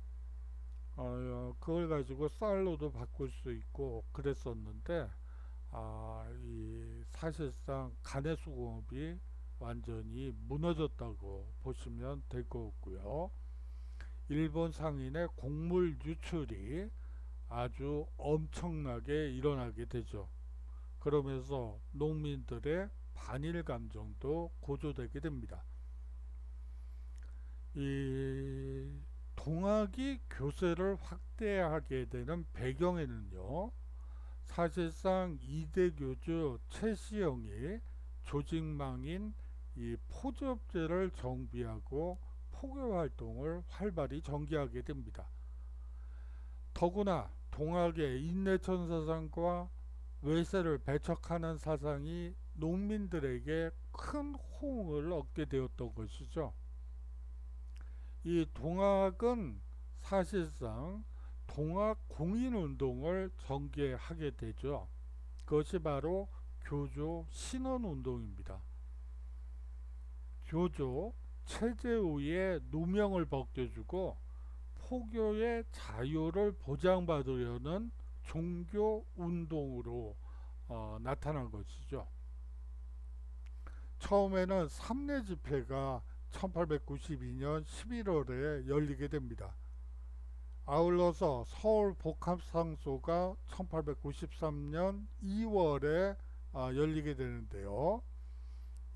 그걸 가지고 쌀로도 바꿀 수 있고 그랬었는데, 이 사실상 가내수공업이 완전히 무너졌다고 보시면 될 것 같고요. 일본 상인의 곡물 유출이 아주 엄청나게 일어나게 되죠. 그러면서 농민들의 반일 감정도 고조되게 됩니다. 이 동학이 교세를 확대하게 되는 배경에는요, 사실상 이대 교주 최시영이 조직망인 이 포주업체를 정비하고 포교 활동을 활발히 전개하게 됩니다. 더구나 동학의 인내천 사상과 외세를 배척하는 사상이 농민들에게 큰 호응을 얻게 되었던 것이죠. 이 동학은 사실상 동학 공인운동을 전개하게 되죠. 그것이 바로 교조 신원운동입니다. 교조 체제의 누명을 벗겨주고 포교의 자유를 보장받으려는 종교운동으로 나타난 것이죠. 처음에는 삼례 집회가 1892년 11월에 열리게 됩니다. 아울러서 서울 복합상소가 1893년 2월에 열리게 되는데요.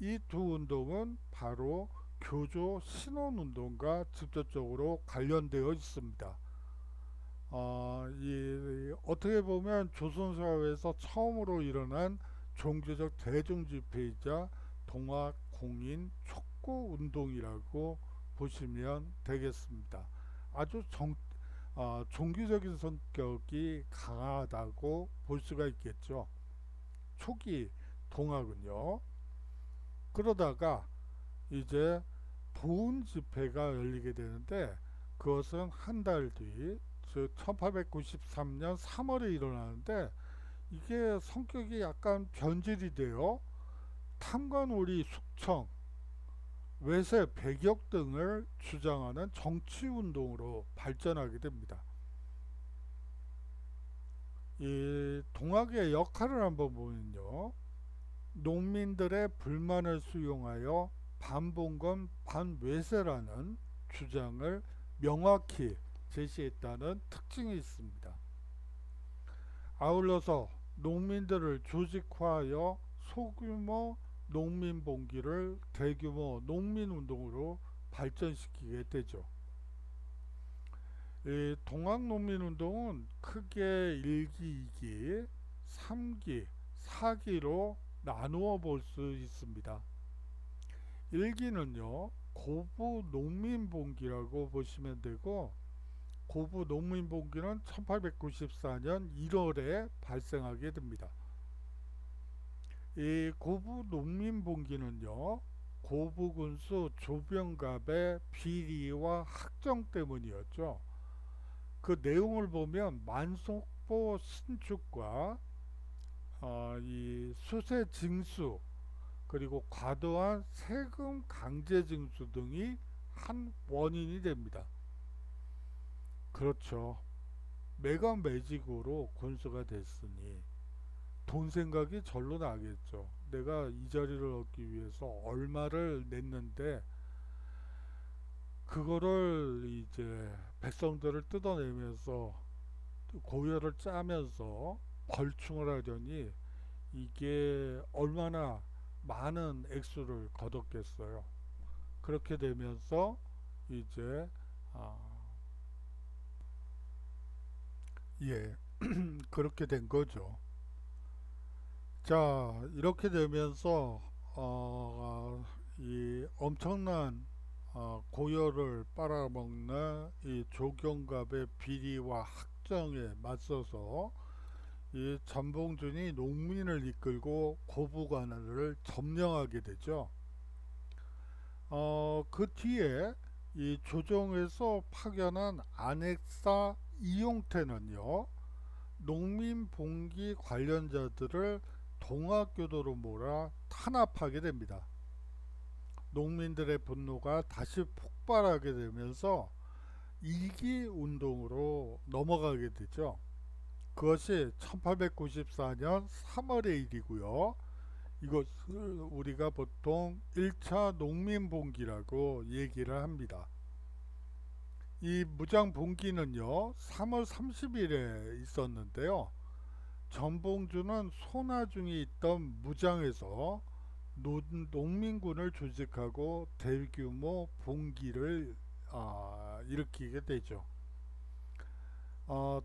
이 두 운동은 바로 교조 신원운동과 직접적으로 관련되어 있습니다. 어떻게 보면 조선사회에서 처음으로 일어난 종교적 대중집회이자 동학공인 촉구운동이라고 보시면 되겠습니다. 아주 종교적인 성격이 강하다고 볼 수가 있겠죠. 초기 동학은요. 그러다가 이제 보훈 집회가 열리게 되는데, 그것은 한 달 뒤, 즉 1893년 3월에 일어나는데, 이게 성격이 약간 변질이 돼요. 탐관오리 숙청, 외세 배격 등을 주장하는 정치운동으로 발전하게 됩니다. 이 동학의 역할을 한번 보면요, 농민들의 불만을 수용하여 반봉건 반외세라는 주장을 명확히 제시했다는 특징이 있습니다. 아울러서 농민들을 조직화하여 소규모 농민봉기를 대규모 농민운동으로 발전시키게 되죠. 이 동학농민운동은 크게 1기, 2기, 3기, 4기로 나누어 볼 수 있습니다. 1기는요, 고부 농민봉기라고 보시면 되고, 고부 농민봉기는 1894년 1월에 발생하게 됩니다. 이 고부 농민봉기는요, 고부군수 조병갑의 비리와 학정 때문이었죠. 그 내용을 보면 만석보 신축과 이 수세 징수 그리고 과도한 세금 강제 징수 등이 한 원인이 됩니다. 그렇죠. 매각 매직으로 군수가 됐으니 돈 생각이 절로 나겠죠. 내가 이 자리를 얻기 위해서 얼마를 냈는데 그거를 이제 백성들을 뜯어내면서 고열을 짜면서 벌충을 하려니 이게 얼마나 많은 액수를 거뒀겠어요. 그렇게 되면서 이제 아, 예 그렇게 된 거죠. 자 이렇게 되면서 이 엄청난 고열을 빨아먹는 이 조경갑의 비리와 학정에 맞서서 이 전봉준이 농민을 이끌고 고부관을 점령하게 되죠. 그 뒤에 이 조정에서 파견한 안핵사 이용태는요, 농민 봉기 관련자들을 동학교도로 몰아 탄압하게 됩니다. 농민들의 분노가 다시 폭발하게 되면서 일기 운동으로 넘어가게 되죠. 그것이 1894년 3월의 일이고요. 이것을 우리가 보통 1차 농민봉기라고 얘기를 합니다. 이 무장봉기는요, 3월 30일에 있었는데요. 전봉주는 손아중에 있던 무장에서 농민군을 조직하고 대규모 봉기를 일으키게 되죠.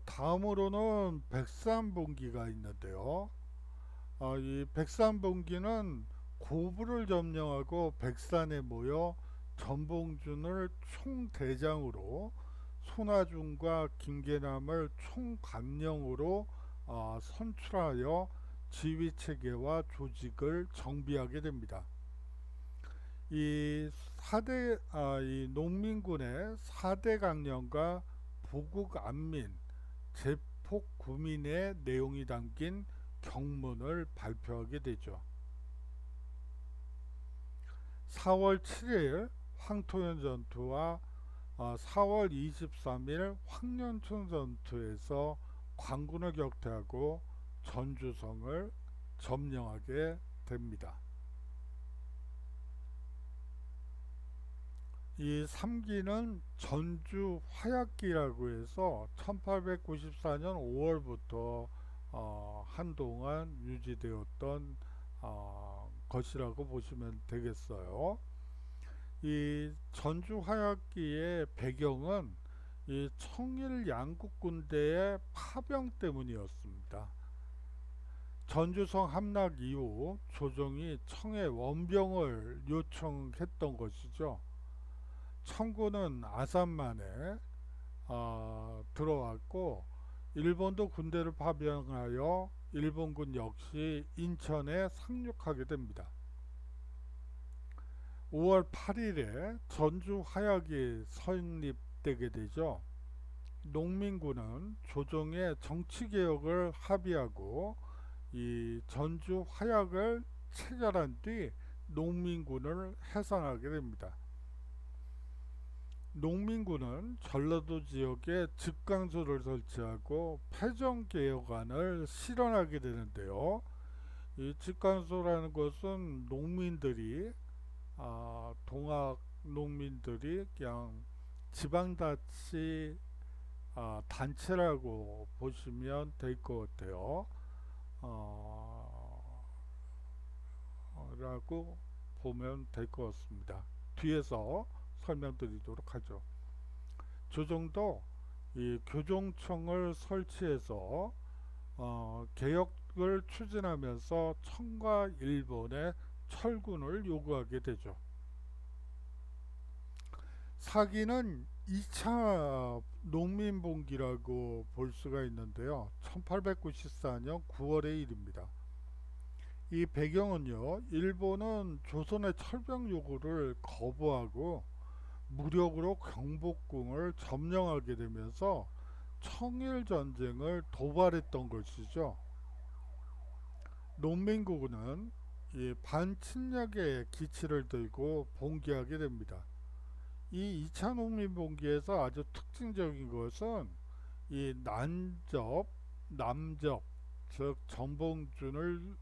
다음으로는 백산봉기가 있는데요. 이 백산봉기는 고부를 점령하고 백산에 모여 전봉준을 총대장으로 손아중과 김계남을 총감령으로 선출하여 지휘체계와 조직을 정비하게 됩니다. 이 농민군의 4대 강령과 보국 안민, 제폭 구민의 내용이 담긴 경문을 발표하게 되죠. 4월 7일 황토현 전투와 4월 23일 황련촌 전투에서 관군을 격퇴하고 전주성을 점령하게 됩니다. 이 3기는 전주 화약기라고 해서 1894년 5월부터 한동안 유지되었던 것이라고 보시면 되겠어요. 이 전주 화약기의 배경은 이 청일 양국 군대의 파병 때문이었습니다. 전주성 함락 이후 조정이 청의 원병을 요청했던 것이죠. 청군은 아산만에 들어왔고 일본도 군대를 파병하여 일본군 역시 인천에 상륙하게 됩니다. 5월 8일에 전주 화약이 설립되게 되죠. 농민군은 조정의 정치개혁을 합의하고 이 전주 화약을 체결한 뒤 농민군을 해산하게 됩니다. 농민군은 전라도 지역에 집강소를 설치하고 패정개혁안을 실현하게 되는데요. 이 집강소라는 것은 농민들이 동학 농민들이 그냥 지방자치 단체라고 보시면 될 것 같아요. 라고 보면 될 것 같습니다. 뒤에서 설명드리도록 하죠. 조정도 이 교종청을 설치해서 개혁을 추진하면서 청과 일본의 철군을 요구하게 되죠. 사기는 2차 농민봉기라고 볼 수가 있는데요. 1894년 9월의 일입니다. 이 배경은요, 일본은 조선의 철병 요구를 거부하고 무력으로 경복궁을 점령하게 되면서 청일 전쟁을 도발했던 것이죠. 농민군은 이 반侵略의 기치를 들고 봉기하게 됩니다. 이 2차 농민봉기에서 아주 특징적인 것은 이 남접, 즉 전봉준을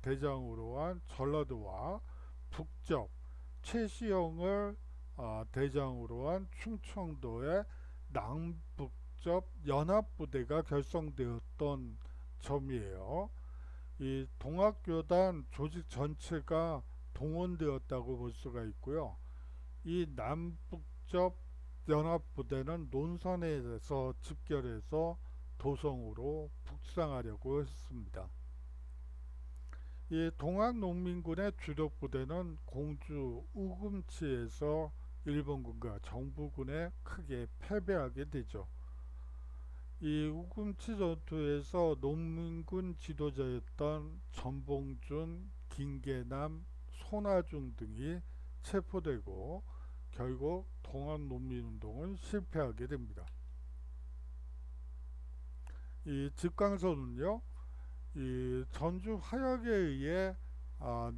대장으로 한 전라도와 북접, 최시영을 대장으로 한 충청도의 남북접 연합부대가 결성되었던 점이에요. 이 동학교단 조직 전체가 동원되었다고 볼 수가 있고요. 이 남북접 연합부대는 논산에서 집결해서 도성으로 북상하려고 했습니다. 이 동학농민군의 주력 부대는 공주 우금치에서 일본군과 정부군에 크게 패배하게 되죠. 이 우금치 전투에서 농민군 지도자였던 전봉준, 김계남, 손아중 등이 체포되고 결국 동학농민운동은 실패하게 됩니다. 이 집강서는요, 이 전주 화약에 의해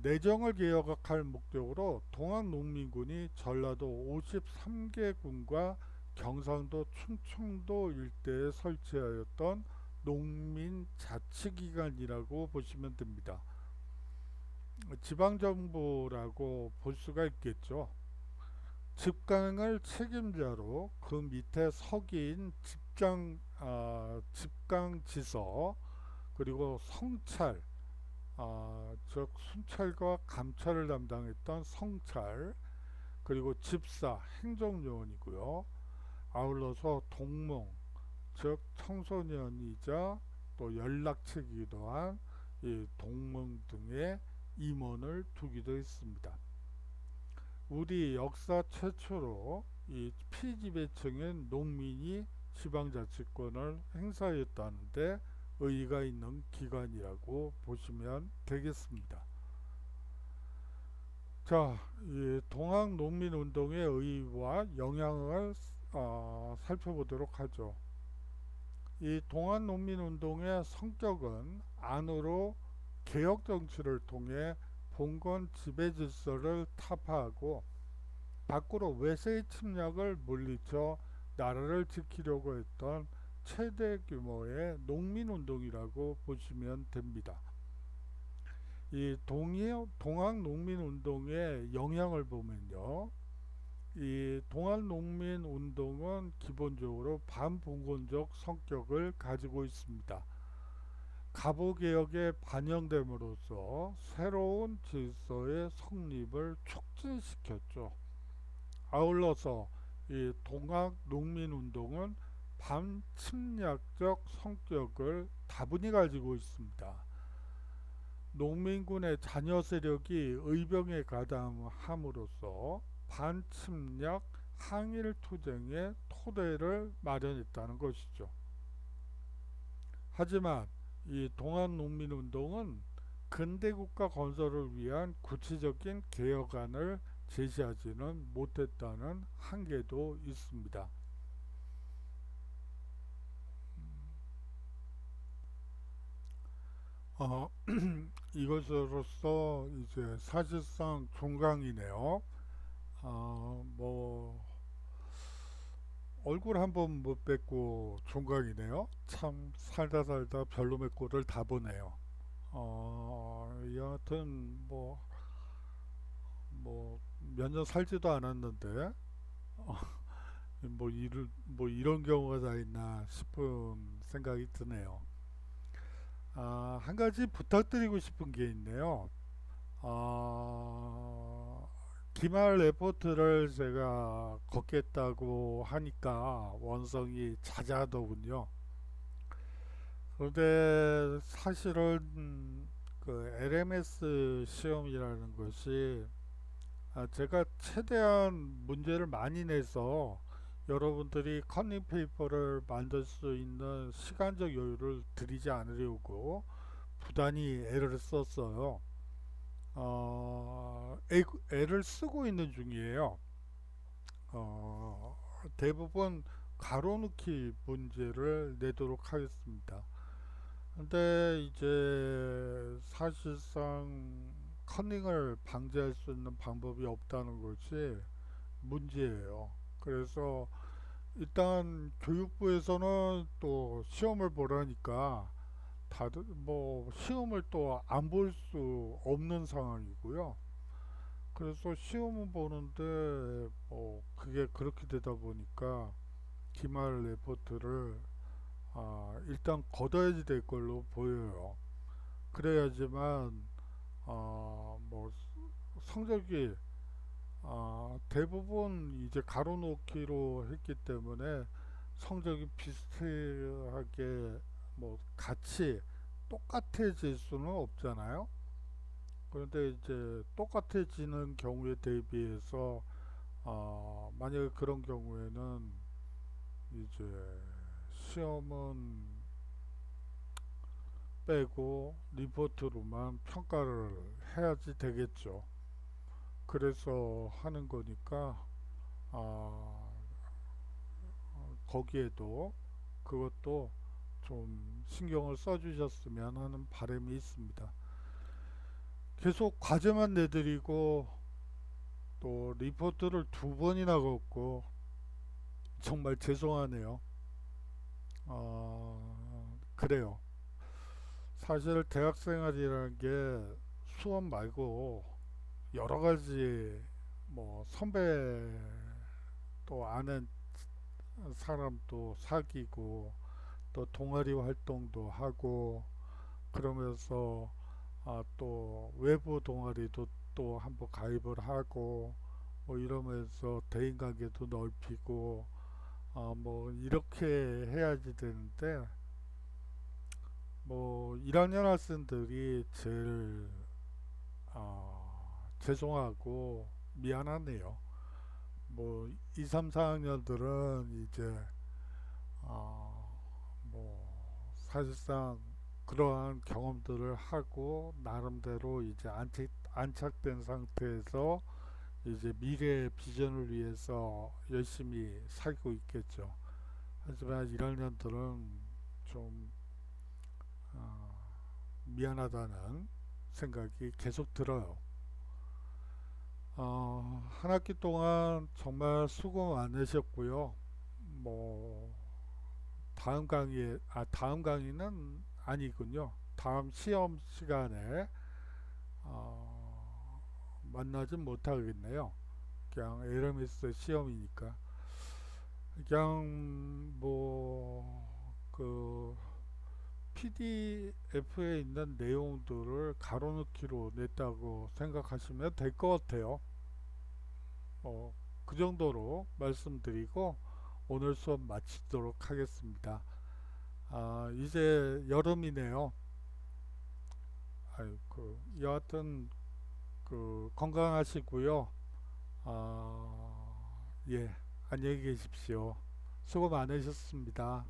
내정을 개혁할 목적으로 동학농민군이 전라도 53개 군과 경상도, 충청도 일대에 설치하였던 농민자치기관이라고 보시면 됩니다. 지방정부라고 볼 수가 있겠죠. 집강을 책임자로 그 밑에 서기인 집강지서, 그리고 성찰, 즉 순찰과 감찰을 담당했던 성찰, 그리고 집사, 행정요원이고요. 아울러서 동몽, 즉 청소년이자 또 연락책이기도 한 이 동몽 등의 임원을 두기도 했습니다. 우리 역사 최초로 이 피지배층인 농민이 지방자치권을 행사했다는데 의의가 있는 기관이라고 보시면 되겠습니다. 자, 이 동학농민운동의 의의와 영향을 살펴보도록 하죠. 이 동학농민운동의 성격은 안으로 개혁정치를 통해 봉건 지배질서를 타파하고 밖으로 외세의 침략을 물리쳐 나라를 지키려고 했던 최대 규모의 농민운동이라고 보시면 됩니다. 이 동학농민운동의 영향을 보면요, 이 동학농민운동은 기본적으로 반봉건적 성격을 가지고 있습니다. 갑오개혁에 반영됨으로써 새로운 질서의 성립을 촉진시켰죠. 아울러서 이 동학농민운동은 반침략적 성격을 다분히 가지고 있습니다. 농민군의 잔여 세력이 의병에 가담함으로써 반침략 항일 투쟁의 토대를 마련했다는 것이죠. 하지만 이 동학농민운동은 근대국가 건설을 위한 구체적인 개혁안을 제시하지는 못했다는 한계도 있습니다. 이것으로서 이제 사실상 종강이네요. 뭐 얼굴 한번 못 뵙고 종강이네요. 참 살다 살다 별놈의 꼴을 다 보네요. 여하튼 뭐 몇 년 살지도 않았는데 뭐 이런 경우가 다 있나 싶은 생각이 드네요. 한 가지 부탁드리고 싶은 게 있네요. 기말 레포트를 제가 걷겠다고 하니까 원성이 자자하더군요. 그런데 사실은 그 LMS 시험이라는 것이 제가 최대한 문제를 많이 내서 여러분들이 커닝 페이퍼를 만들 수 있는 시간적 여유를 드리지 않으려고 부단히 애를 썼어요. 애를 쓰고 있는 중이에요. 어, 대부분 가로놓기 문제를 내도록 하겠습니다. 근데 이제 사실상 커닝을 방지할 수 있는 방법이 없다는 것이 문제예요. 그래서 일단 교육부에서는 또 시험을 보라니까 다들 뭐 시험을 또 안 볼 수 없는 상황이고요. 그래서 시험은 보는데 뭐 그게 그렇게 되다 보니까 기말 레포트를 일단 걷어야지 될 걸로 보여요. 그래야지만 뭐 성적이 대부분 이제 가로놓기로 했기 때문에 성적이 비슷하게 뭐 같이 똑같아질 수는 없잖아요. 그런데 이제 똑같아지는 경우에 대비해서 만약에 그런 경우에는 이제 시험은 빼고 리포트로만 평가를 해야지 되겠죠. 그래서 하는 거니까 아, 거기에도 그것도 좀 신경을 써주셨으면 하는 바람이 있습니다. 계속 과제만 내드리고 또 리포트를 두 번이나 걷고 정말 죄송하네요. 그래요. 사실 대학생활이라는 게 수업 말고 여러 가지 뭐 선배 또 아는 사람도 사귀고 또 동아리 활동도 하고 그러면서 또 외부 동아리도 또 한번 가입을 하고 뭐 이러면서 대인관계도 넓히고 뭐 이렇게 해야지 되는데 뭐 1학년 학생들이 제일 죄송하고 미안하네요. 뭐 2, 3, 4학년들은 이제 뭐 사실상 그러한 경험들을 하고 나름대로 이제 안착된 상태에서 이제 미래의 비전을 위해서 열심히 살고 있겠죠. 하지만 1학년들은 좀 미안하다는 생각이 계속 들어요. 한 학기 동안 정말 수고 많으셨고요. 뭐 다음 강의는 아니군요. 다음 시험 시간에 만나진 못하겠네요. 그냥 에르메스 시험이니까. 그냥 뭐 그 PDF에 있는 내용들을 가로넣기로 냈다고 생각하시면 될 것 같아요. 그 정도로 말씀드리고 오늘 수업 마치도록 하겠습니다. 이제 여름이네요. 여하튼 건강하시고요. 예, 안녕히 계십시오. 수고 많으셨습니다.